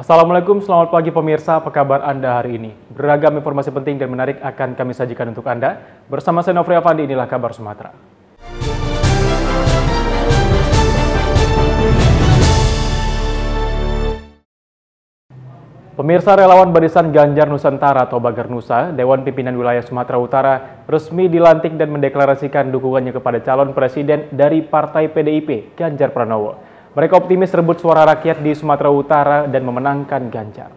Assalamualaikum, selamat pagi pemirsa, apa kabar Anda hari ini? Beragam informasi penting dan menarik akan kami sajikan untuk Anda. Bersama saya Nofri Afandi, inilah kabar Sumatera. Pemirsa, relawan Barisan Ganjar Nusantara atau Bagar Nusa, Dewan Pimpinan Wilayah Sumatera Utara resmi dilantik dan mendeklarasikan dukungannya kepada calon presiden dari Partai PDIP, Ganjar Pranowo. Mereka optimis rebut suara rakyat di Sumatera Utara dan memenangkan Ganjar.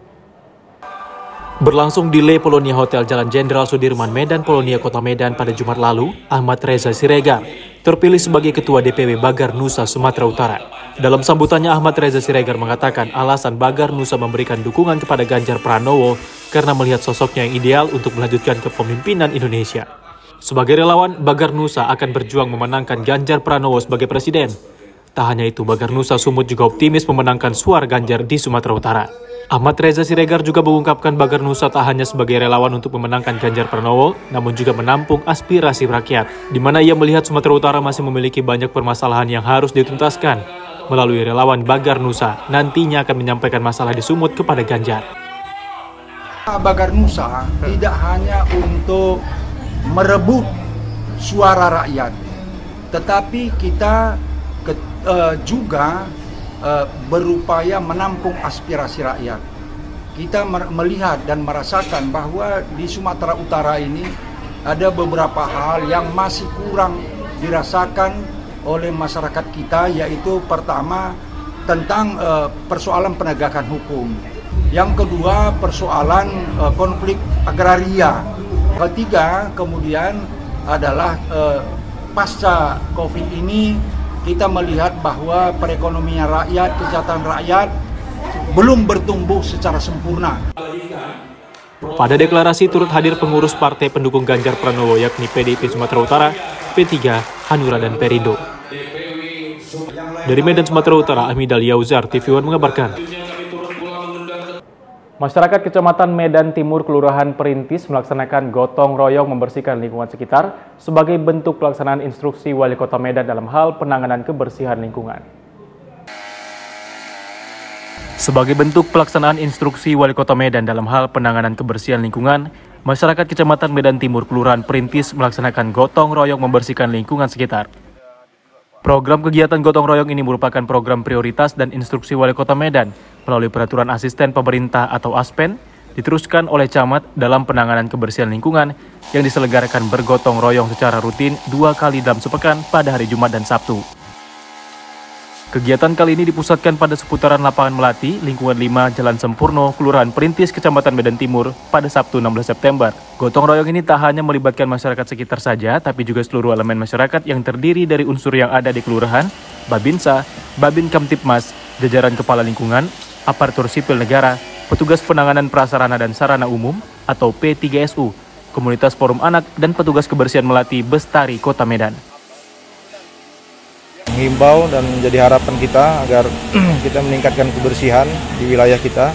Berlangsung di Le Polonia Hotel Jalan Jenderal Sudirman, Medan, Polonia, Kota Medan pada Jumat lalu, Ahmad Reza Siregar terpilih sebagai Ketua DPW Bagar Nusa Sumatera Utara. Dalam sambutannya, Ahmad Reza Siregar mengatakan alasan Bagar Nusa memberikan dukungan kepada Ganjar Pranowo karena melihat sosoknya yang ideal untuk melanjutkan kepemimpinan Indonesia. Sebagai relawan, Bagar Nusa akan berjuang memenangkan Ganjar Pranowo sebagai presiden. Tak hanya itu, Bagar Nusa Sumut juga optimis memenangkan suara Ganjar di Sumatera Utara. Ahmad Reza Siregar juga mengungkapkan Bagar Nusa tak hanya sebagai relawan untuk memenangkan Ganjar Pranowo, namun juga menampung aspirasi rakyat, di mana ia melihat Sumatera Utara masih memiliki banyak permasalahan yang harus dituntaskan. Melalui relawan Bagar Nusa, nantinya akan menyampaikan masalah di Sumut kepada Ganjar. Bagar Nusa tidak hanya untuk merebut suara rakyat, tetapi kita juga berupaya menampung aspirasi rakyat. Kita melihat dan merasakan bahwa di Sumatera Utara ini ada beberapa hal yang masih kurang dirasakan oleh masyarakat kita, yaitu pertama tentang persoalan penegakan hukum, yang kedua persoalan konflik agraria, ketiga kemudian adalah pasca COVID ini kita melihat bahwa perekonomian rakyat, kesejahteraan rakyat belum bertumbuh secara sempurna. Pada deklarasi turut hadir pengurus partai pendukung Ganjar Pranowo yakni PDIP Sumatera Utara, P3, Hanura, dan Perindo. Dari Medan, Sumatera Utara, Amidal Yauzar, TV One mengabarkan. Masyarakat Kecamatan Medan Timur, Kelurahan Perintis melaksanakan gotong royong membersihkan lingkungan sekitar sebagai bentuk pelaksanaan instruksi Wali Kota Medan dalam hal penanganan kebersihan lingkungan. Sebagai bentuk pelaksanaan instruksi Wali Kota Medan dalam hal penanganan kebersihan lingkungan, masyarakat Kecamatan Medan Timur, Kelurahan Perintis melaksanakan gotong royong membersihkan lingkungan sekitar. Program kegiatan gotong royong ini merupakan program prioritas dan instruksi Wali Kota Medan melalui Peraturan Asisten Pemerintah atau ASPEN diteruskan oleh camat dalam penanganan kebersihan lingkungan yang diselenggarakan bergotong royong secara rutin 2 kali dalam sepekan pada hari Jumat dan Sabtu. Kegiatan kali ini dipusatkan pada seputaran lapangan Melati, lingkungan 5 Jalan Sempurno, Kelurahan Perintis, Kecamatan Medan Timur pada Sabtu 16 September. Gotong royong ini tak hanya melibatkan masyarakat sekitar saja, tapi juga seluruh elemen masyarakat yang terdiri dari unsur yang ada di Kelurahan, Babinsa, Babin Kamtipmas, jajaran kepala lingkungan, aparatur sipil negara, petugas penanganan prasarana dan sarana umum atau P3SU, komunitas forum anak, dan petugas kebersihan Melati Bestari Kota Medan. Menghimbau dan menjadi harapan kita agar kita meningkatkan kebersihan di wilayah kita.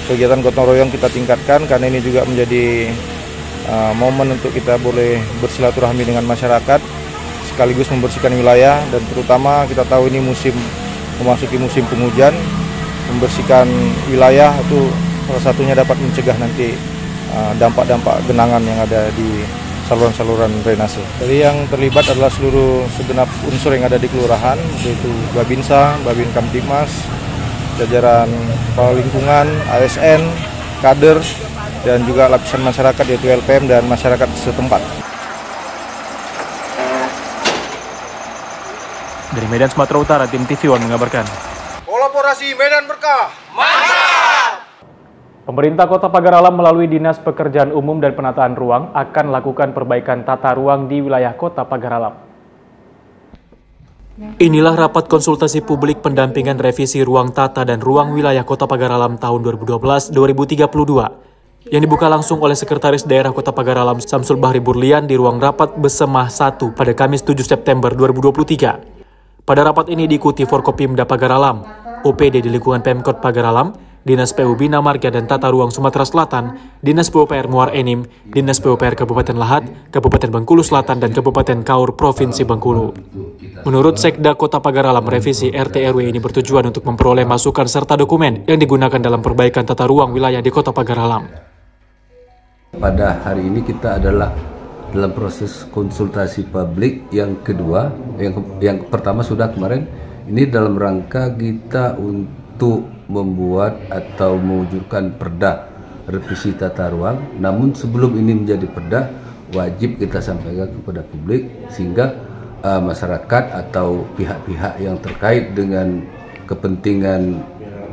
Kegiatan gotong royong kita tingkatkan karena ini juga menjadi momen untuk kita boleh bersilaturahmi dengan masyarakat sekaligus membersihkan wilayah, dan terutama kita tahu ini memasuki musim penghujan. Membersihkan wilayah itu salah satunya dapat mencegah nanti dampak-dampak genangan yang ada di saluran-saluran drainase. Jadi yang terlibat adalah seluruh segenap unsur yang ada di kelurahan, yaitu Babinsa, Babin Kamtipmas, jajaran kepala lingkungan, ASN, kader, dan juga lapisan masyarakat yaitu LPM dan masyarakat setempat. Dari Medan, Sumatera Utara, tim TV One mengabarkan. Kolaborasi Medan Berkah. Mantap! Pemerintah Kota Pagar Alam melalui Dinas Pekerjaan Umum dan Penataan Ruang akan lakukan perbaikan tata ruang di wilayah Kota Pagar Alam. Inilah rapat konsultasi publik pendampingan revisi ruang tata dan ruang wilayah Kota Pagar Alam tahun 2012-2032 yang dibuka langsung oleh Sekretaris Daerah Kota Pagar Alam Samsul Bahri Burlian di ruang rapat Besemah 1 pada Kamis 7 September 2023. Pada rapat ini diikuti Forkopimda Pagar Alam, OPD di lingkungan Pemkot Pagar Alam, Dinas PU Bina Marga dan Tata Ruang Sumatera Selatan, Dinas PUPR Muar Enim, Dinas PUPR Kabupaten Lahat, Kabupaten Bengkulu Selatan, dan Kabupaten Kaur Provinsi Bengkulu. Menurut Sekda Kota Pagar Alam, revisi RT/RW ini bertujuan untuk memperoleh masukan serta dokumen yang digunakan dalam perbaikan tata ruang wilayah di Kota Pagar Alam. Pada hari ini kita adalah dalam proses konsultasi publik yang kedua, yang pertama sudah kemarin, ini dalam rangka kita untuk membuat atau mewujudkan perda revisi tata ruang. Namun sebelum ini menjadi perda, wajib kita sampaikan kepada publik sehingga masyarakat atau pihak-pihak yang terkait dengan kepentingan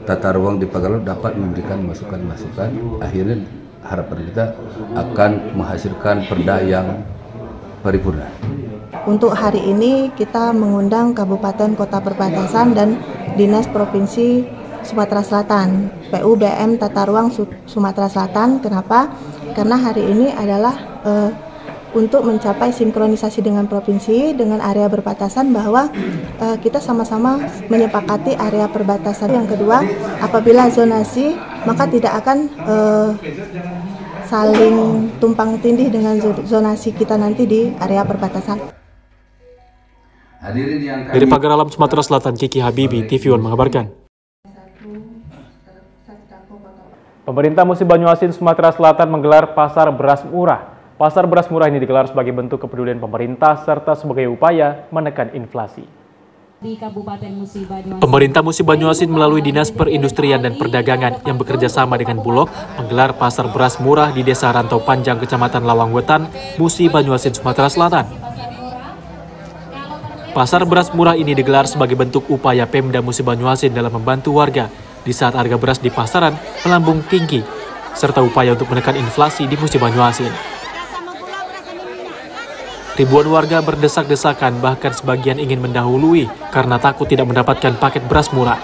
tata ruang di Pagar Alam dapat memberikan masukan-masukan. Akhirnya harapan kita akan menghasilkan perda yang paripurna. Untuk hari ini kita mengundang Kabupaten Kota Perbatasan dan Dinas Provinsi Sumatera Selatan, PU BM Tata Ruang Sumatera Selatan. Kenapa? Karena hari ini adalah untuk mencapai sinkronisasi dengan provinsi, dengan area berbatasan, bahwa kita sama-sama menyepakati area perbatasan. Yang kedua, apabila zonasi, maka tidak akan saling tumpang tindih dengan zonasi kita nanti di area perbatasan. Dari Pagar Alam Sumatera Selatan, Kiki Habibi, TV One mengabarkan. Pemerintah Musi Banyuasin, Sumatera Selatan menggelar pasar beras murah. Pasar beras murah ini digelar sebagai bentuk kepedulian pemerintah serta sebagai upaya menekan inflasi. Pemerintah Musi Banyuasin melalui Dinas Perindustrian dan Perdagangan yang bekerja sama dengan Bulog menggelar pasar beras murah di Desa Rantau Panjang, Kecamatan Lawang Wetan, Musi Banyuasin, Sumatera Selatan. Pasar beras murah ini digelar sebagai bentuk upaya Pemda Musi Banyuasin dalam membantu warga di saat harga beras di pasaran melambung tinggi, serta upaya untuk menekan inflasi di Musi Banyuasin. Ribuan warga berdesak-desakan, bahkan sebagian ingin mendahului karena takut tidak mendapatkan paket beras murah.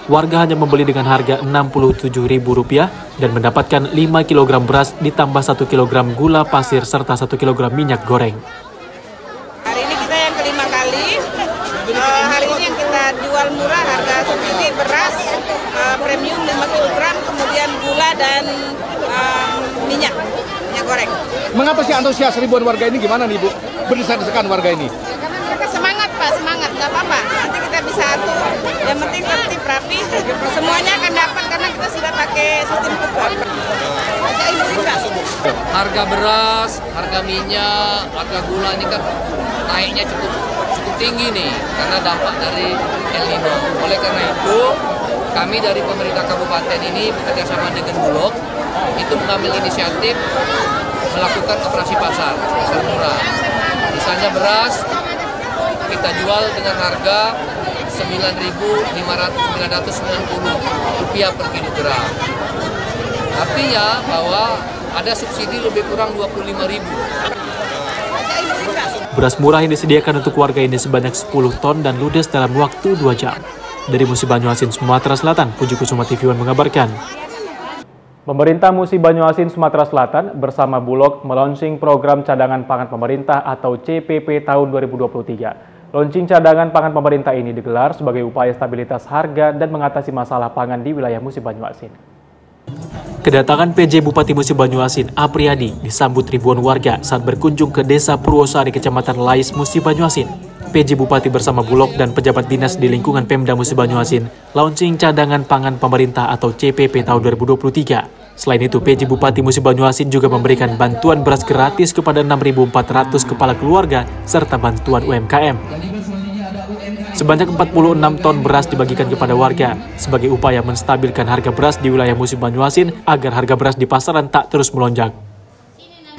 Warga hanya membeli dengan harga Rp67.000 dan mendapatkan 5 kg beras ditambah 1 kg gula pasir serta 1 kg minyak goreng. Hari ini kita yang kelima kali. Hari ini yang kita jual murah harga subsidi beras premium 5 kg, kemudian gula dan minyak goreng. Mengapa sih antusias ribuan warga ini, gimana nih Bu? Berdesak-desakan warga ini? Karena mereka semangat Pak, semangat, nggak apa-apa. Nanti kita bisa atur, yang penting tertib, rapi. Semuanya akan dapat karena kita sudah pakai sistem kupon. Harga beras, harga minyak, harga gula ini kan naiknya cukup tinggi nih karena dampak dari El Nino. Oleh karena itu, kami dari pemerintah kabupaten ini bekerja sama dengan Bulog itu mengambil inisiatif melakukan operasi pasar murah. Misalnya beras kita jual dengan harga Rp9.990 per kilogram. Artinya bahwa ada subsidi lebih kurang Rp25.000. Beras murah yang disediakan untuk warga ini sebanyak 10 ton dan ludes dalam waktu 2 jam. Dari Musi Banyuasin, Sumatera Selatan, Puji Kusuma, TV One mengabarkan. Pemerintah Musi Banyuasin, Sumatera Selatan bersama Bulog melaunching program cadangan pangan pemerintah atau CPP tahun 2023. Launching cadangan pangan pemerintah ini digelar sebagai upaya stabilitas harga dan mengatasi masalah pangan di wilayah Musi Banyuasin. Kedatangan PJ Bupati Musi Banyuasin, Apriyadi, disambut ribuan warga saat berkunjung ke Desa Purwosari, Kecamatan Lais, Musi Banyuasin. PJ Bupati bersama Bulog dan pejabat dinas di lingkungan Pemda Musi Banyuasin launching cadangan pangan pemerintah atau CPP tahun 2023. Selain itu, PJ Bupati Musi Banyuasin juga memberikan bantuan beras gratis kepada 6.400 kepala keluarga serta bantuan UMKM. Sebanyak 46 ton beras dibagikan kepada warga sebagai upaya menstabilkan harga beras di wilayah Musi Banyuasin agar harga beras di pasaran tak terus melonjak.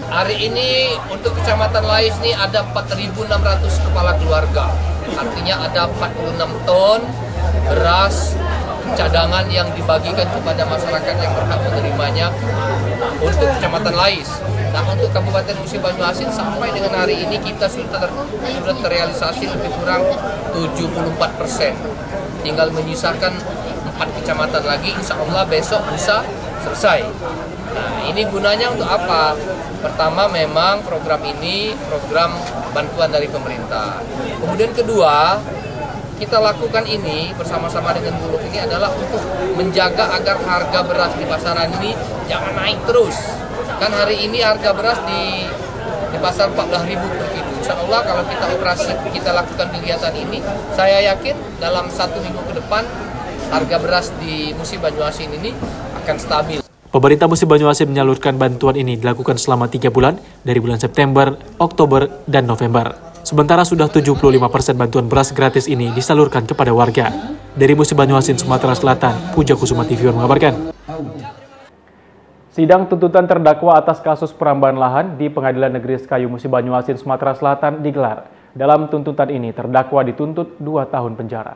Hari ini untuk Kecamatan Lais ini ada 4.600 kepala keluarga. Artinya ada 46 ton beras cadangan yang dibagikan kepada masyarakat yang berhak menerimanya untuk Kecamatan Lais. Nah, untuk Kabupaten Musi Banyuasin sampai dengan hari ini kita sudah terrealisasi lebih kurang 74%. Tinggal menyisakan 4 kecamatan lagi, insya Allah besok bisa selesai. Nah, ini gunanya untuk apa? Pertama, memang program ini program bantuan dari pemerintah. Kemudian kedua, kita lakukan ini bersama-sama dengan Bulog ini adalah untuk menjaga agar harga beras di pasaran ini jangan naik terus. Kan hari ini harga beras di pasar 14.000 per kilo. Insya Allah kalau kita lakukan kegiatan ini, saya yakin dalam 1 minggu ke depan harga beras di Musi Banyuasin ini akan stabil. Pemerintah Musi Banyuasin menyalurkan bantuan ini dilakukan selama 3 bulan dari bulan September, Oktober, dan November. Sementara sudah 75% bantuan beras gratis ini disalurkan kepada warga. Dari Musi Banyuasin, Sumatera Selatan, Puja Kusuma TV mengabarkan. Sidang tuntutan terdakwa atas kasus perambahan lahan di Pengadilan Negeri Sekayu Musi Banyuasin, Sumatera Selatan digelar. Dalam tuntutan ini, terdakwa dituntut 2 tahun penjara.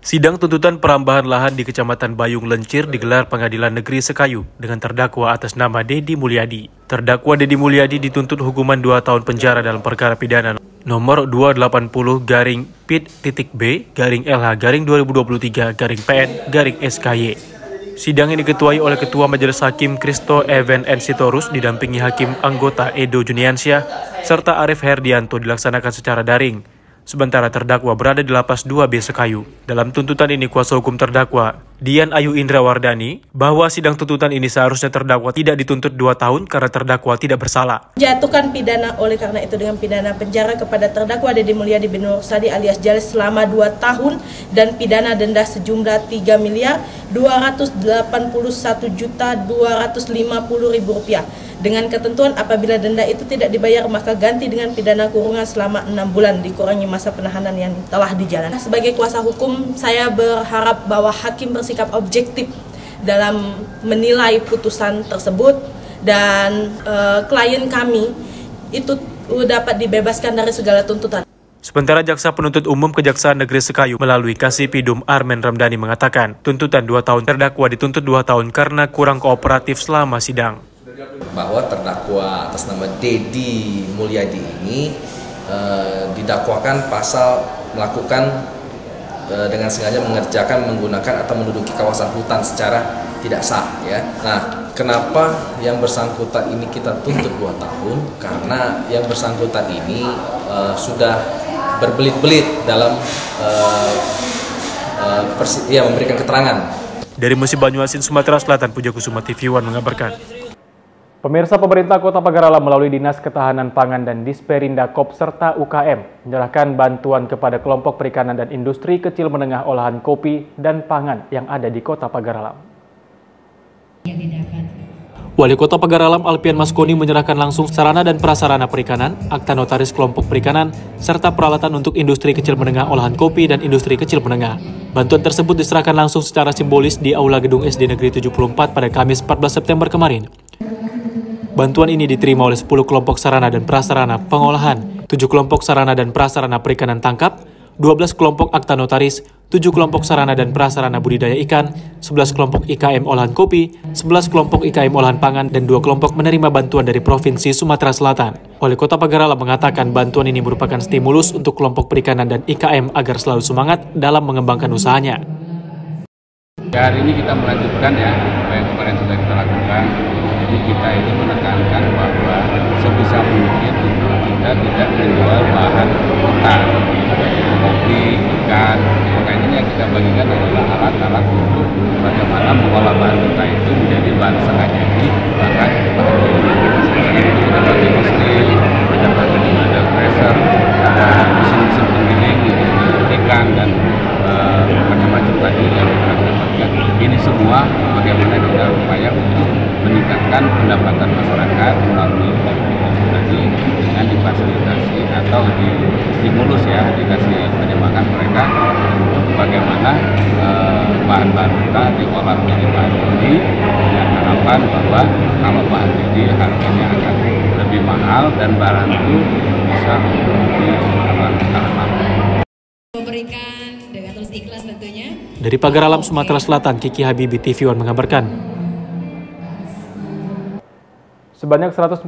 Sidang tuntutan perambahan lahan di Kecamatan Bayung Lencir digelar Pengadilan Negeri Sekayu dengan terdakwa atas nama Dedi Mulyadi. Terdakwa Dedi Mulyadi dituntut hukuman 2 tahun penjara dalam perkara pidana nomor 280-Pit-B-LH-2023-PN-SKY. Sidang ini diketuai oleh Ketua Majelis Hakim Kristo Even N. Sitorus didampingi Hakim anggota Edo Juniansyah serta Arif Herdianto dilaksanakan secara daring. Sementara terdakwa berada di Lapas 2B Sekayu. Dalam tuntutan ini, kuasa hukum terdakwa, Dian Ayu Indra Wardani, bahwa sidang tuntutan ini seharusnya terdakwa tidak dituntut 2 tahun karena terdakwa tidak bersalah. Jatuhkan pidana oleh karena itu dengan pidana penjara kepada terdakwa Dedi Mulyadi bin Nur Sadi alias Jalis selama 2 tahun dan pidana denda sejumlah Rp3.281.250.000 dengan ketentuan apabila denda itu tidak dibayar maka ganti dengan pidana kurungan selama 6 bulan dikurangi masa penahanan yang telah dijalani. Sebagai kuasa hukum, saya berharap bahwa hakim bersikap objektif dalam menilai putusan tersebut dan klien kami itu dapat dibebaskan dari segala tuntutan. Sementara Jaksa Penuntut Umum Kejaksaan Negeri Sekayu melalui Kasipidum Armen Ramdhani mengatakan tuntutan 2 tahun terdakwa dituntut 2 tahun karena kurang kooperatif selama sidang. Bahwa terdakwa atas nama Dedi Mulyadi ini didakwakan pasal melakukan dengan sengaja mengerjakan, menggunakan atau menduduki kawasan hutan secara tidak sah, ya. Nah, kenapa yang bersangkutan ini kita tuntut 2 tahun? Karena yang bersangkutan ini sudah berbelit-belit dalam memberikan keterangan. Dari Musi Banyuasin, Sumatera Selatan, Puja Kusuma TV One mengabarkan. Pemirsa, pemerintah Kota Pagar Alam melalui Dinas Ketahanan Pangan dan Disperinda Kop serta UKM menyerahkan bantuan kepada kelompok perikanan dan industri kecil menengah olahan kopi dan pangan yang ada di Kota Pagar Alam. Wali Kota Pagar Alam Alpian Maskoni menyerahkan langsung sarana dan prasarana perikanan, akta notaris kelompok perikanan, serta peralatan untuk industri kecil menengah olahan kopi dan industri kecil menengah. Bantuan tersebut diserahkan langsung secara simbolis di Aula Gedung SD Negeri 74 pada Kamis 14 September kemarin. Bantuan ini diterima oleh 10 kelompok sarana dan prasarana pengolahan, 7 kelompok sarana dan prasarana perikanan tangkap, 12 kelompok akta notaris, 7 kelompok sarana dan prasarana budidaya ikan, 11 kelompok IKM olahan kopi, 11 kelompok IKM olahan pangan, dan 2 kelompok menerima bantuan dari Provinsi Sumatera Selatan. Wali Kota Pagar Alam mengatakan bantuan ini merupakan stimulus untuk kelompok perikanan dan IKM agar selalu semangat dalam mengembangkan usahanya. Hari ini kita melanjutkan ya apa yang kemarin sudah kita lakukan. Jadi kita ini menekankan bahwa sebisa mungkin kita tidak menjual bahan mentah, yaitu kopi, ikan. Makanya ini yang kita bagikan adalah alat-alat untuk bagaimana mengolah bahan mentah itu menjadi bahan setengah jadi, bahkan bahan jadi. Misalnya itu kita pakai mesin, ada pakai ada pressure, ada mesin-mesin penggiling untuk ikan dan macam-macam tadi yang kita dapatkan. Ini semua bagaimana kita upaya untuk meningkatkan pendapatan masyarakat melalui kelompok tadi dengan difasilitasi atau distimulus ya, dikasih penyemangat mereka untuk bagaimana bahan-bahan mentah diolah menjadi bahan jadi dengan harapan bahwa kalau bahan jadi harganya akan lebih mahal dan barang itu bisa tahan lama. Memberikan dengan terus ikhlas tentunya. Dari Pagar Alam, Sumatera Selatan, Kiki Habibi TV One mengabarkan. Sebanyak 147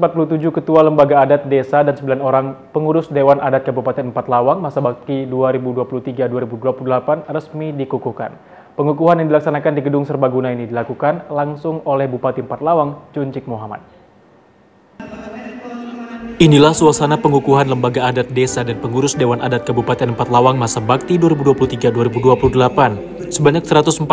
ketua lembaga adat desa dan 9 orang pengurus Dewan Adat Kabupaten 4 Lawang masa bakti 2023-2028 resmi dikukuhkan. Pengukuhan yang dilaksanakan di Gedung Serbaguna ini dilakukan langsung oleh Bupati 4 Lawang, Cuncik Muhammad. Inilah suasana pengukuhan lembaga adat desa dan pengurus Dewan Adat Kabupaten Empat Lawang masa bakti 2023-2028. Sebanyak 146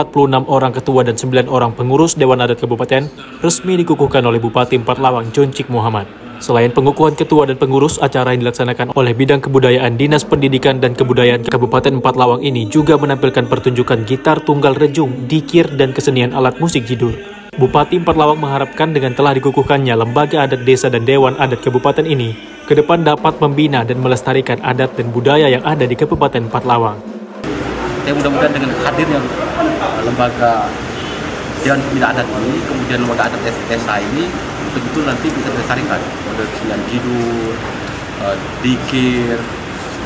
orang ketua dan 9 orang pengurus Dewan Adat Kabupaten resmi dikukuhkan oleh Bupati Empat Lawang Joncik Muhammad. Selain pengukuhan ketua dan pengurus, acara yang dilaksanakan oleh Bidang Kebudayaan Dinas Pendidikan dan Kebudayaan Kabupaten Empat Lawang ini juga menampilkan pertunjukan gitar tunggal rejung, dikir, dan kesenian alat musik jidur. Bupati Empat Lawang mengharapkan dengan telah dikukuhkannya lembaga adat desa dan Dewan Adat Kabupaten ini, ke depan dapat membina dan melestarikan adat dan budaya yang ada di Kabupaten Empat Lawang. Saya mudah-mudahan dengan hadirnya lembaga Dewan Pembina Adat ini, kemudian lembaga adat desa ini, betul-betul nanti bisa dilestarikan. Model kesenian jidur, dikir,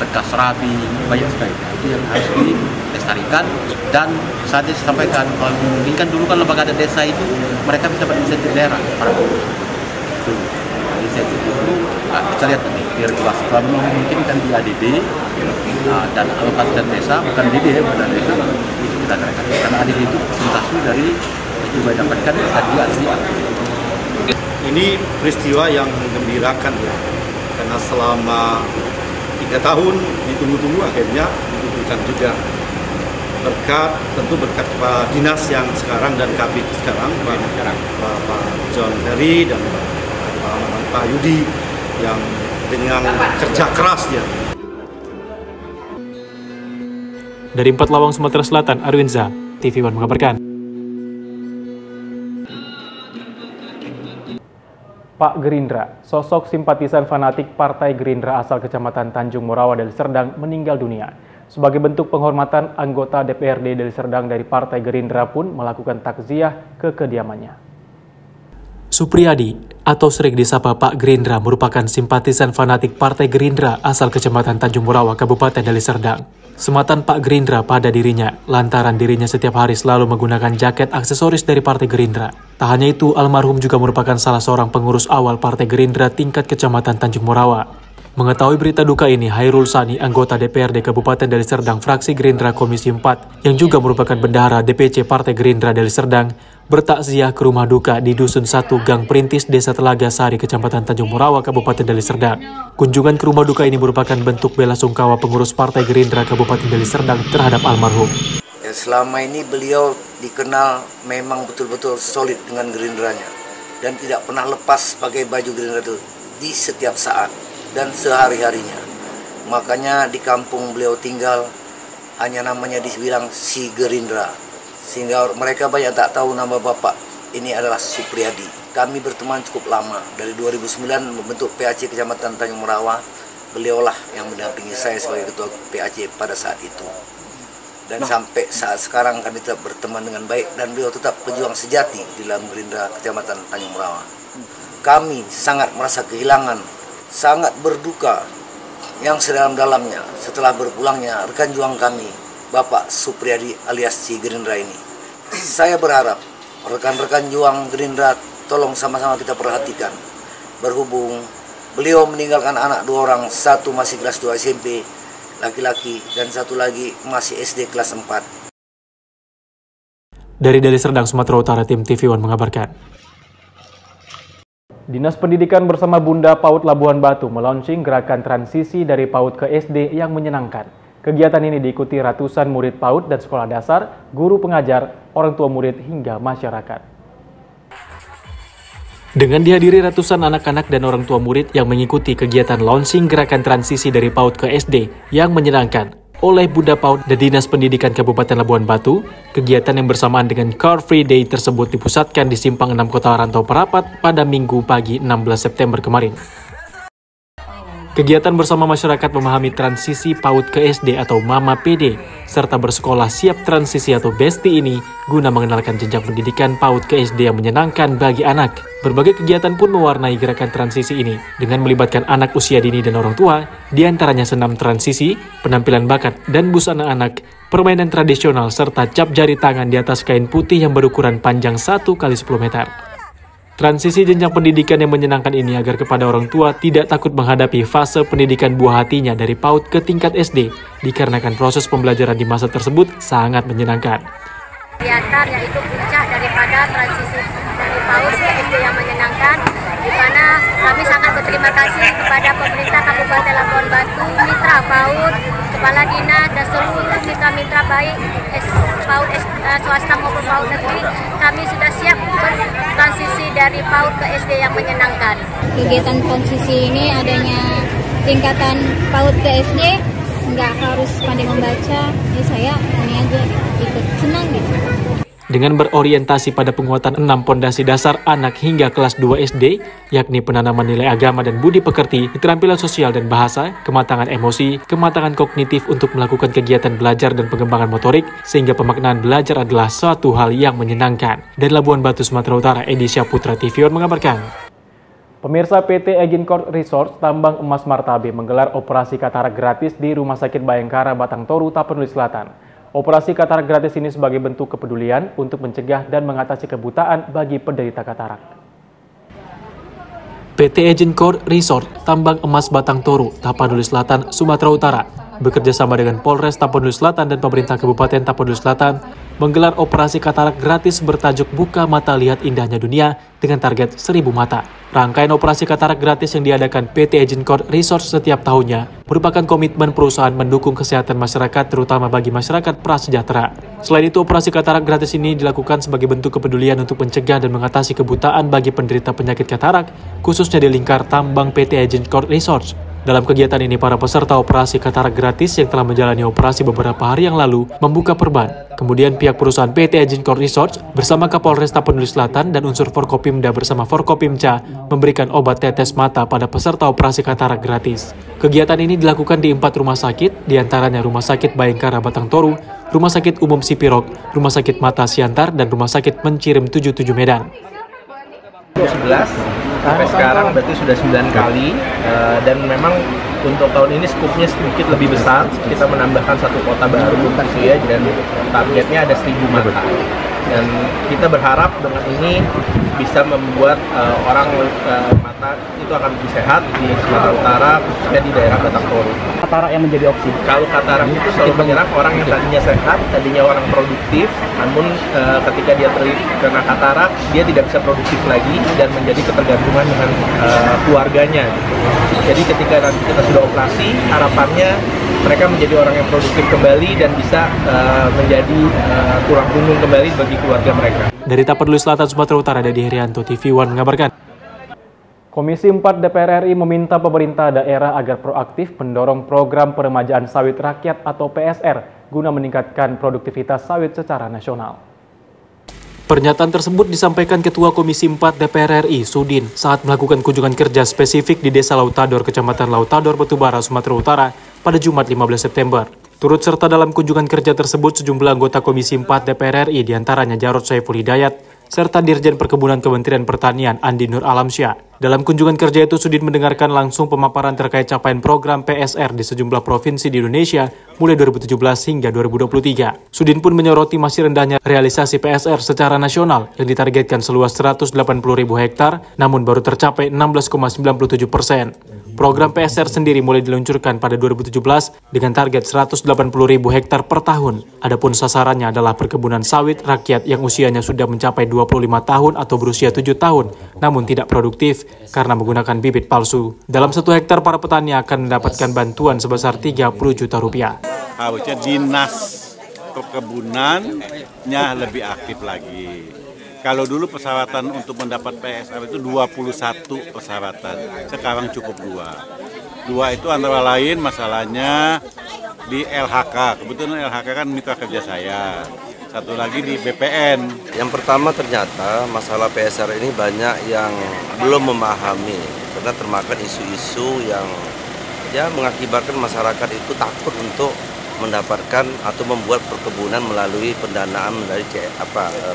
tekas serabi, banyak sekali. Itu yang harus dilestarikan. Dan saat ini saya sampaikan, kalau memungkinkan dulu kan lembaga adat desa itu, mereka bisa berinisiatif daerah, para pengurus. Inisiatif itu, kita lihat nanti, di regulasi. Kalau memungkinkan di ADD, dan alokasi dan desa, bukan DD ya, bukan desa, itu kita gerakan. Karena ADD itu presentasi dari juga dapatkan dan juga asli. Ini peristiwa yang menggembirakan ya, karena selama 3 tahun ditunggu-tunggu akhirnya dikukuhkan juga. Tentu berkat kepada dinas yang sekarang dan Kabid sekarang, Pak John Ferry dan Pak Yudi yang dengan kerja keras ya. Dari Empat Lawang, Sumatera Selatan, Arwinza, TV One mengabarkan. Pak Gerindra, sosok simpatisan fanatik Partai Gerindra asal Kecamatan Tanjung Morawa, Deli Serdang, meninggal dunia. Sebagai bentuk penghormatan, anggota DPRD Deli Serdang dari Partai Gerindra pun melakukan takziah ke kediamannya. Supriyadi, atau sering disapa Pak Gerindra, merupakan simpatisan fanatik Partai Gerindra asal Kecamatan Tanjung Morawa, Kabupaten Deli Serdang. Sematan Pak Gerindra pada dirinya, lantaran dirinya setiap hari selalu menggunakan jaket aksesoris dari Partai Gerindra. Tak hanya itu, almarhum juga merupakan salah seorang pengurus awal Partai Gerindra tingkat Kecamatan Tanjung Morawa. Mengetahui berita duka ini, Hairul Sani, anggota DPRD Kabupaten Deli Serdang fraksi Gerindra Komisi 4, yang juga merupakan bendahara DPC Partai Gerindra Deli Serdang, bertakziah ke rumah duka di Dusun 1 Gang Perintis, Desa Telaga Sari, Kecamatan Tanjung Morawa, Kabupaten Deli Serdang. Kunjungan ke rumah duka ini merupakan bentuk bela sungkawa pengurus Partai Gerindra Kabupaten Deli Serdang terhadap almarhum. Ya, selama ini beliau dikenal memang betul-betul solid dengan Gerindranya dan tidak pernah lepas pakai baju Gerindra itu di setiap saat dan sehari-harinya. Makanya di kampung beliau tinggal hanya namanya dibilang si Gerindra, sehingga mereka banyak tak tahu nama bapak ini adalah Supriyadi. Kami berteman cukup lama, dari 2009 membentuk PAC Kecamatan Tanjung Morawa. Beliaulah yang mendampingi saya sebagai ketua PAC pada saat itu. Dan sampai saat sekarang kami tetap berteman dengan baik dan beliau tetap pejuang sejati di dalam Gerindra Kecamatan Tanjung Morawa. Kami sangat merasa kehilangan, sangat berduka yang sedalam-dalamnya setelah berpulangnya rekan juang kami, Bapak Supriyadi alias si Gerindra ini. Saya berharap rekan-rekan juang Gerindra tolong sama-sama kita perhatikan. Berhubung beliau meninggalkan anak 2 orang, satu masih kelas 2 SMP, laki-laki, dan satu lagi masih SD kelas 4. Dari Deli Serdang, Sumatera Utara, tim TV One mengabarkan. Dinas Pendidikan bersama Bunda PAUD Labuhan Batu melaunching gerakan transisi dari PAUD ke SD yang menyenangkan. Kegiatan ini diikuti ratusan murid PAUD dan sekolah dasar, guru pengajar, orang tua murid, hingga masyarakat. Dengan dihadiri ratusan anak-anak dan orang tua murid yang mengikuti kegiatan launching gerakan transisi dari PAUD ke SD yang menyenangkan oleh Bunda PAUD dan Dinas Pendidikan Kabupaten Labuhan Batu, kegiatan yang bersamaan dengan Car Free Day tersebut dipusatkan di Simpang 6 Kota Rantau Parapat pada Minggu pagi 16 September kemarin. Kegiatan bersama masyarakat memahami transisi PAUD ke SD atau Mama PD, serta bersekolah siap transisi atau BESTI ini guna mengenalkan jenjang pendidikan PAUD ke SD yang menyenangkan bagi anak. Berbagai kegiatan pun mewarnai gerakan transisi ini dengan melibatkan anak usia dini dan orang tua, diantaranya senam transisi, penampilan bakat dan busana anak, permainan tradisional, serta cap jari tangan di atas kain putih yang berukuran panjang 1 x 10 meter. Transisi jenjang pendidikan yang menyenangkan ini agar kepada orang tua tidak takut menghadapi fase pendidikan buah hatinya dari PAUD ke tingkat SD, dikarenakan proses pembelajaran di masa tersebut sangat menyenangkan. Kegiatan yaitu puncak daripada transisi dari PAUD ke SD yang menyenangkan, di mana kami sangat berterima kasih kepada pemerintah Kabupaten Labuan Batu, mitra PAUD, kepala dinas dan seluruh mitra-mitra baik PAUD swasta maupun PAUD negeri. Kami sudah siap bertransisi dari PAUD ke SD yang menyenangkan. Kegiatan transisi ini adanya tingkatan PAUD ke SD, nggak harus pandai membaca, ya saya ini aja ikut senang gitu. Dengan berorientasi pada penguatan 6 pondasi dasar anak hingga kelas 2 SD, yakni penanaman nilai agama dan budi pekerti, keterampilan sosial dan bahasa, kematangan emosi, kematangan kognitif untuk melakukan kegiatan belajar dan pengembangan motorik, sehingga pemaknaan belajar adalah suatu hal yang menyenangkan. Dari Labuan Batu, Sumatera Utara, Edi Syaputra TV One mengabarkan. Pemirsa, PT Eginkor Resort Tambang Emas Martabe menggelar operasi katarak gratis di Rumah Sakit Bayangkara, Batang Toru, Tapanuli Selatan. Operasi katarak gratis ini sebagai bentuk kepedulian untuk mencegah dan mengatasi kebutaan bagi penderita katarak. PT Eginkor Resort Tambang Emas Batang Toru, Tapanuli Selatan, Sumatera Utara, bekerja sama dengan Polres Tapanuli Selatan dan pemerintah Kabupaten Tapanuli Selatan menggelar operasi katarak gratis bertajuk Buka Mata Lihat Indahnya Dunia dengan target 1.000 mata. Rangkaian operasi katarak gratis yang diadakan PT Eginkor Resort setiap tahunnya merupakan komitmen perusahaan mendukung kesehatan masyarakat, terutama bagi masyarakat prasejahtera. Selain itu, operasi katarak gratis ini dilakukan sebagai bentuk kepedulian untuk mencegah dan mengatasi kebutaan bagi penderita penyakit katarak, khususnya di lingkar tambang PT Eginkor Resort. Dalam kegiatan ini, para peserta operasi katarak gratis yang telah menjalani operasi beberapa hari yang lalu membuka perban. Kemudian pihak perusahaan PT Eginkor Resort bersama Kapolres Tapanuli Selatan dan unsur Forkopimda bersama Forkopimca memberikan obat tetes mata pada peserta operasi katarak gratis. Kegiatan ini dilakukan di 4 rumah sakit, diantaranya Rumah Sakit Bayangkara Batang Toru, Rumah Sakit Umum Sipirok, Rumah Sakit Mata Siantar, dan Rumah Sakit Mencirim 77 Medan. 11 sampai sekarang berarti sudah 9 kali, dan memang untuk tahun ini skupnya sedikit lebih besar. Kita menambahkan 1 kota baru ya, dan targetnya ada 1.000 mata. Dan kita berharap dengan ini bisa membuat orang mata itu akan lebih sehat di Sumatera Utara, khususnya di daerah Batang Toru. Katarak yang menjadi opsi. Kalau katarak itu selalu menyerang orang yang tadinya sehat, tadinya orang produktif, namun ketika dia terkena katarak, dia tidak bisa produktif lagi dan menjadi ketergantungan dengan keluarganya. Jadi ketika nanti kita sudah operasi, harapannya mereka menjadi orang yang produktif kembali dan bisa menjadi tulang punggung kembali bagi keluarga mereka. Dari Tapanuli Selatan, Sumatera Utara, Dadi Herianto, TV One mengabarkan. Komisi 4 DPR RI meminta pemerintah daerah agar proaktif mendorong program peremajaan sawit rakyat atau PSR guna meningkatkan produktivitas sawit secara nasional. Pernyataan tersebut disampaikan Ketua Komisi 4 DPR RI, Sudin, saat melakukan kunjungan kerja spesifik di Desa Lautador, Kecamatan Lautador, Batubara, Sumatera Utara pada Jumat 15 September. Turut serta dalam kunjungan kerja tersebut sejumlah anggota Komisi 4 DPR RI, diantaranya Jarod Saiful Hidayat, serta Dirjen Perkebunan Kementerian Pertanian Andi Nur Alamsyah. Dalam kunjungan kerja itu, Sudin mendengarkan langsung pemaparan terkait capaian program PSR di sejumlah provinsi di Indonesia mulai 2017 hingga 2023. Sudin pun menyoroti masih rendahnya realisasi PSR secara nasional yang ditargetkan seluas 180.000 hektar, namun baru tercapai 16,97%. Program PSR sendiri mulai diluncurkan pada 2017 dengan target 180.000 hektar per tahun. Adapun sasarannya adalah perkebunan sawit rakyat yang usianya sudah mencapai 25 tahun atau berusia 7 tahun, namun tidak produktif karena menggunakan bibit palsu. Dalam 1 hektar, para petani akan mendapatkan bantuan sebesar 30 juta rupiah. Harusnya dinas perkebunannya lebih aktif lagi. Kalau dulu persyaratan untuk mendapat PSR itu 21 persyaratan, sekarang cukup 2. 2 itu antara lain masalahnya di LHK, kebetulan LHK kan mitra kerja saya. Satu lagi di BPN. Yang pertama, ternyata masalah PSR ini banyak yang belum memahami karena termakan isu-isu yang mengakibatkan masyarakat itu takut untuk mendapatkan atau membuat perkebunan melalui pendanaan dari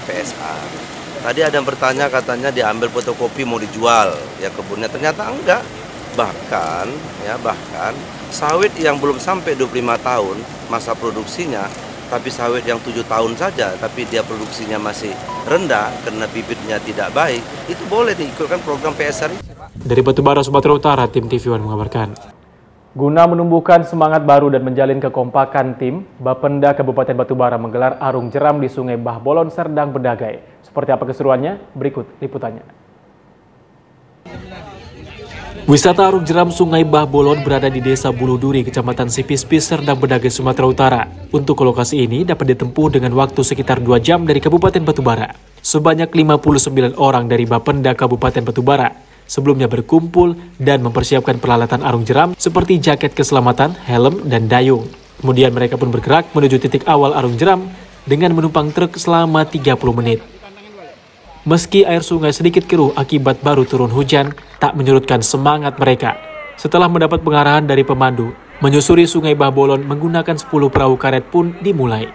PSR. Tadi ada yang bertanya, katanya diambil fotokopi mau dijual ya kebunnya, ternyata enggak. Bahkan sawit yang belum sampai 25 tahun masa produksinya, tapi sawit yang 7 tahun saja tapi dia produksinya masih rendah karena bibitnya tidak baik, itu boleh diikutkan program PSR. Dari Batubara, Sumatera Utara, tim TV One mengabarkan. Guna menumbuhkan semangat baru dan menjalin kekompakan tim, Bapenda Kabupaten Batubara menggelar arung jeram di Sungai Bahbolon, Serdang, Bedagai. Seperti apa keseruannya? Berikut liputannya. Wisata arung jeram Sungai Bah Bolon berada di Desa Buluduri, Kecamatan Sipispis, Serdang Bedagai, Sumatera Utara. Untuk ke lokasi ini dapat ditempuh dengan waktu sekitar 2 jam dari Kabupaten Batubara. Sebanyak 59 orang dari Bapenda Kabupaten Batubara sebelumnya berkumpul dan mempersiapkan peralatan arung jeram seperti jaket keselamatan, helm, dan dayung. Kemudian mereka pun bergerak menuju titik awal arung jeram dengan menumpang truk selama 30 menit. Meski air sungai sedikit keruh akibat baru turun hujan, tak menyurutkan semangat mereka. Setelah mendapat pengarahan dari pemandu, menyusuri Sungai Bah Bolon menggunakan 10 perahu karet pun dimulai.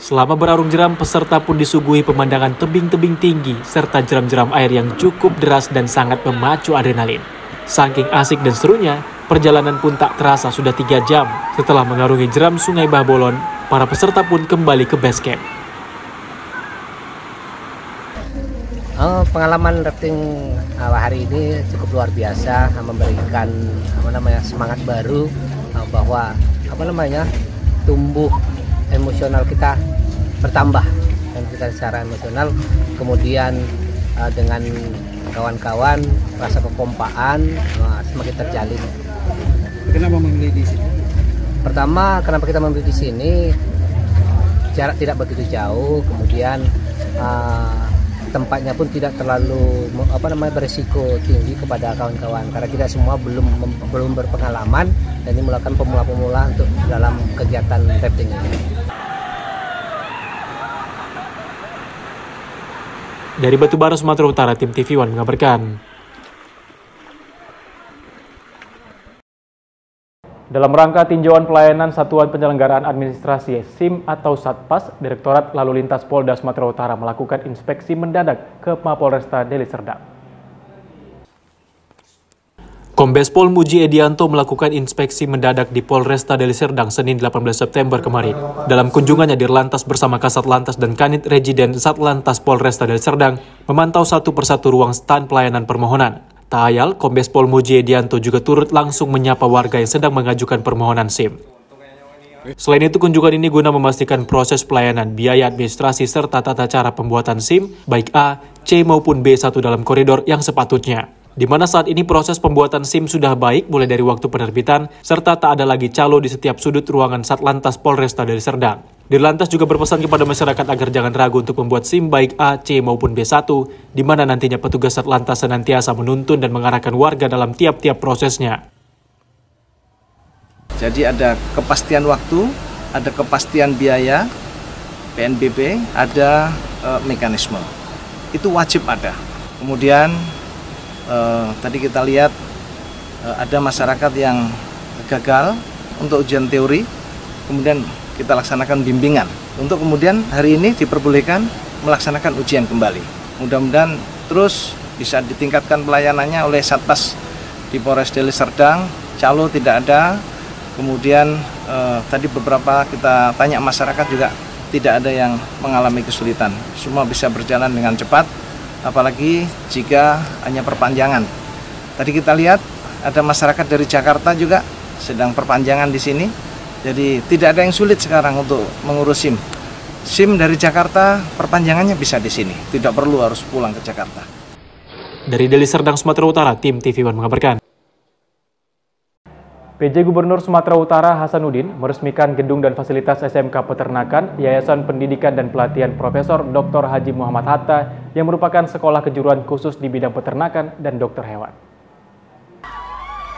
Selama berarung jeram, peserta pun disuguhi pemandangan tebing-tebing tinggi serta jeram-jeram air yang cukup deras dan sangat memacu adrenalin. Saking asik dan serunya, perjalanan pun tak terasa sudah 3 jam. Setelah mengarungi jeram Sungai Bah Bolon, para peserta pun kembali ke base camp. Pengalaman rafting hari ini cukup luar biasa, memberikan semangat baru bahwa tumbuh emosional kita bertambah dan kita secara emosional, kemudian dengan kawan-kawan rasa kekompaan semakin terjalin. Kenapa memilih di sini? Pertama, kenapa kita memilih di sini? Jarak tidak begitu jauh, kemudian tempatnya pun tidak terlalu berisiko tinggi kepada kawan-kawan karena kita semua belum berpengalaman dan ini melakukan pemula-pemula untuk dalam kegiatan rafting ini. Dari Batubara, Sumatera Utara, tim TV One mengabarkan. Dalam rangka tinjauan pelayanan Satuan Penyelenggaraan Administrasi SIM atau Satpas, Direktorat Lalu Lintas Polda Sumatera Utara melakukan inspeksi mendadak ke Mapolresta Deli Serdang. Kombes Pol Muji Edianto melakukan inspeksi mendadak di Polresta Deli Serdang Senin 18 September kemarin. Dalam kunjungannya, Dirlantas bersama Kasat Lantas dan Kanit Regiden Satlantas Polresta Deli Serdang memantau satu persatu ruang stand pelayanan permohonan. Tak ayal, Kombes Pol Muji Edianto juga turut langsung menyapa warga yang sedang mengajukan permohonan SIM. Selain itu, kunjungan ini guna memastikan proses pelayanan, biaya administrasi, serta tata cara pembuatan SIM, baik A, C maupun B1 dalam koridor yang sepatutnya. Di mana saat ini proses pembuatan SIM sudah baik mulai dari waktu penerbitan, serta tak ada lagi calo di setiap sudut ruangan Satlantas Polresta Deli Serdang. Dirlantas juga berpesan kepada masyarakat agar jangan ragu untuk membuat SIM baik A, C maupun B1, di mana nantinya petugas Satlantas senantiasa menuntun dan mengarahkan warga dalam tiap-tiap prosesnya. Jadi ada kepastian waktu, ada kepastian biaya, PNBP, ada mekanisme. Itu wajib ada. Kemudian tadi kita lihat ada masyarakat yang gagal untuk ujian teori, kemudian kita laksanakan bimbingan untuk kemudian hari ini diperbolehkan melaksanakan ujian kembali. Mudah-mudahan terus bisa ditingkatkan pelayanannya oleh Satpas di Polres Deli Serdang, calo tidak ada. Kemudian tadi beberapa kita tanya masyarakat juga tidak ada yang mengalami kesulitan. Semua bisa berjalan dengan cepat, apalagi jika hanya perpanjangan. Tadi kita lihat ada masyarakat dari Jakarta juga sedang perpanjangan di sini. Jadi tidak ada yang sulit sekarang untuk mengurus SIM. SIM dari Jakarta perpanjangannya bisa di sini, tidak perlu harus pulang ke Jakarta. Dari Deli Serdang, Sumatera Utara, tim TV One mengabarkan. PJ Gubernur Sumatera Utara Hasanuddin meresmikan gedung dan fasilitas SMK Peternakan Yayasan Pendidikan dan Pelatihan Profesor Dr. Haji Muhammad Hatta yang merupakan sekolah kejuruan khusus di bidang peternakan dan dokter hewan.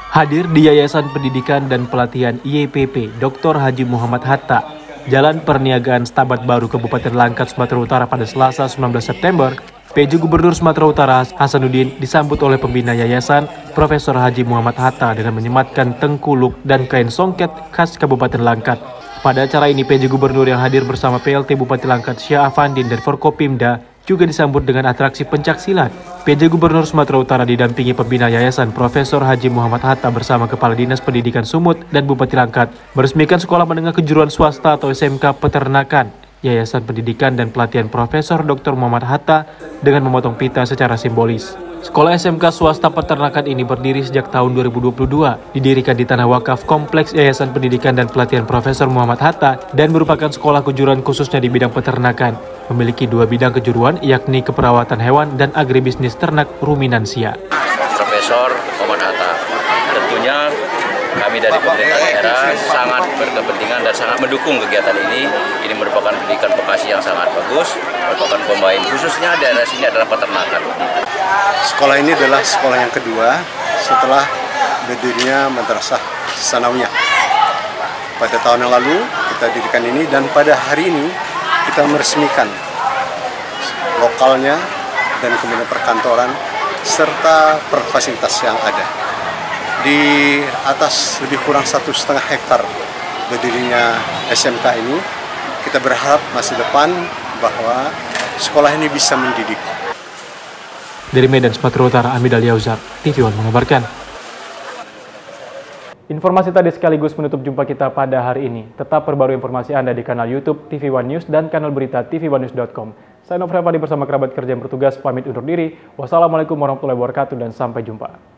Hadir di Yayasan Pendidikan dan Pelatihan YPP Dr. Haji Muhammad Hatta, Jalan Perniagaan Stabat Baru, Kabupaten Langkat, Sumatera Utara pada Selasa 19 September, PJ Gubernur Sumatera Utara Hasanuddin disambut oleh pembina yayasan Profesor Haji Muhammad Hatta dengan menyematkan tengkuluk dan kain songket khas Kabupaten Langkat. Pada acara ini, PJ Gubernur yang hadir bersama PLT Bupati Langkat Syah Afandin dan Forkopimda juga disambut dengan atraksi pencaksilat. PJ Gubernur Sumatera Utara didampingi pembina yayasan Profesor Haji Muhammad Hatta bersama Kepala Dinas Pendidikan Sumut dan Bupati Langkat meresmikan Sekolah Menengah Kejuruan Swasta atau SMK Peternakan Yayasan Pendidikan dan Pelatihan Profesor Dr. Muhammad Hatta dengan memotong pita secara simbolis. Sekolah SMK Swasta Peternakan ini berdiri sejak tahun 2022, didirikan di Tanah Wakaf Kompleks Yayasan Pendidikan dan Pelatihan Profesor Muhammad Hatta dan merupakan sekolah kejuruan khususnya di bidang peternakan. Memiliki 2 bidang kejuruan, yakni keperawatan hewan dan agribisnis ternak ruminansia. Profesor Muhammad kami dari pemerintah daerah sangat berkepentingan dan sangat mendukung kegiatan ini. Ini merupakan pendidikan vokasi yang sangat bagus, merupakan combine. Khususnya daerah sini adalah peternakan. Sekolah ini adalah sekolah yang kedua setelah berdirinya Madrasah Sanawiyah. Pada tahun yang lalu kita dirikan ini dan pada hari ini kita meresmikan lokalnya dan kemudian perkantoran serta fasilitas yang ada. Di atas lebih kurang 1,5 hektar berdirinya SMK ini, kita berharap masa depan bahwa sekolah ini bisa mendidik. Dari Medan, Sumatera Utara, Amid Aliauzar, TV One mengabarkan. Informasi tadi sekaligus menutup jumpa kita pada hari ini. Tetap perbarui informasi Anda di kanal YouTube TV One News dan kanal berita tv1news.com. Saya Nofri Fadi bersama kerabat kerja yang bertugas pamit undur diri. Wassalamualaikum warahmatullahi wabarakatuh dan sampai jumpa.